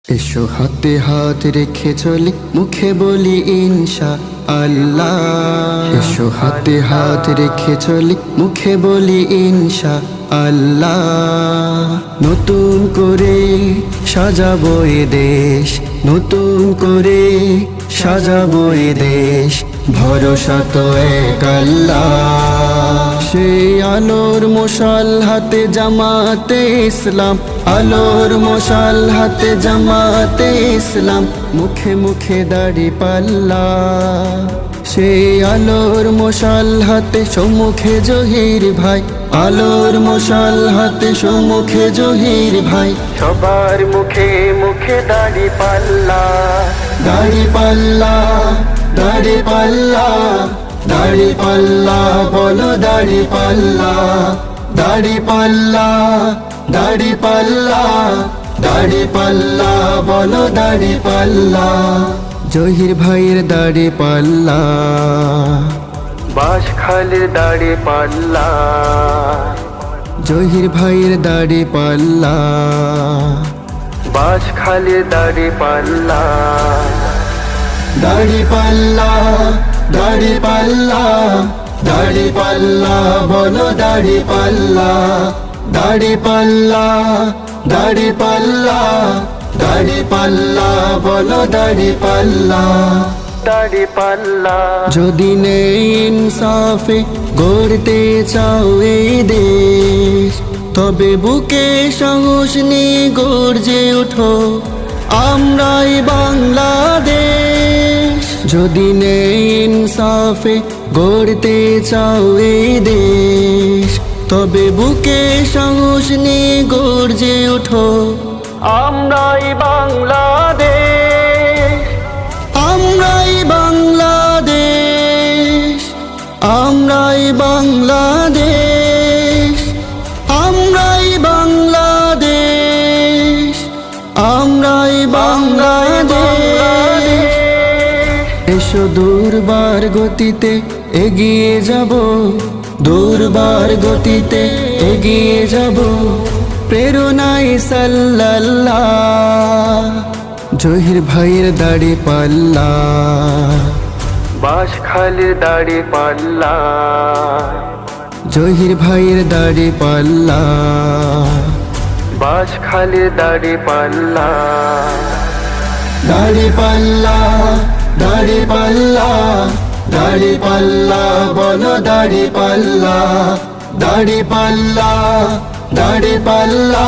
এসো হাতে হাত রেখে চলি মুখে বলি ইনশা আল্লাহ। এসো হাতে হাত রেখে চলি মুখে বলি ইনশা আল্লাহ। নতুন করে সাজাবো এ দেশ, নতুন করে সাজাবো এ দেশ, ভরসা তো এক আল্লাহ। সেই আলোর মশাল হাতে জামাতে ইসলাম, আলোর মশাল হাতে জামাতে ইসলাম, মুখে মুখে দাড়ি পাল্লা। সেই আলোর মশাল হাতে সম্মুখে জহির ভাই, আলোর মশাল হাতে সম্মুখে জহির ভাই, সবার মুখে মুখে দাড়ি পাল্লা। দাড়ি পাল্লা, দাড়ি পাল্লা, দাড়ি পাল্লা, বলো দাড়ি পাল্লা। দাড়ি পাল্লা, দাড়ি পাল্লা, দাড়ি পাল্লা, বলো দাড়ি পাল্লা। জহির ভাইয়ের দাড়ি পাল্লা, বাঁশখালীর দাড়ি পাল্লা। জহির ভাইয়ের দাড়ি পাল্লা, বাঁশখালীর দাড়ি পাল্লা। দাড়ি পাল্লা, দাড়ি পাল্লা, দাড়ি পাল্লা, বলো দাড়ি পাল্লা। দাড়ি পাল্লা, দাড়ি পাল্লা, দাড়ি পাল্লা, বলো দাড়ি পাল্লা। দাড়ি পাল্লা। যদি নেই ইনসাফে গড়তে চাও এই দেশ, তবে বুকে সাহস নিয়ে গর্জে ওঠো আমরাই বাংলাদেশ। যদি নেই ইনসাফে গড়তে চাও এই দেশ, তবে বুকে সাহস নিয়ে গর্জে ওঠো আমরাই বাংলাদেশ। আমরাই বাংলাদেশ, আমরাই বাংলাদেশ, আমরাই বাংলাদেশ, আমরাই বাংলাদেশ। এসো দুর্বার গতিতে এগিয়ে যাব, দুর্বার গতিতে এগিয়ে যাব, প্রেরণায় সাল্লাল্লাহ। জহির ভাইয়ের দাড়ি পাল্লা, বাঁশখালীর দাড়ি পাল্লা। জহির ভাইয়ের দাড়ি পাল্লা, বাঁশখালীর দাড়ি পাল্লা। দাড়ি পাল্লা, দাড়ি পাল্লা, দাড়ি পাল্লা, বলো দাড়ি পাল্লা। দাড়ি পাল্লা, দাড়ি পাল্লা,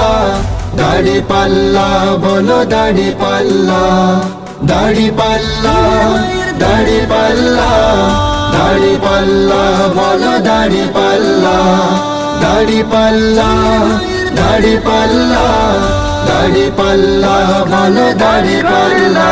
দাড়ি পাল্লা, বলো দাড়ি পাল্লা। দাড়ি পাল্লা, দাড়ি পাল্লা, দাড়ি পাল্লা, বলো দাড়ি পাল্লা। দাড়ি পাল্লা, দাড়ি পাল্লা, দাড়ি পাল্লা, বলো দাড়ি পাল্লা।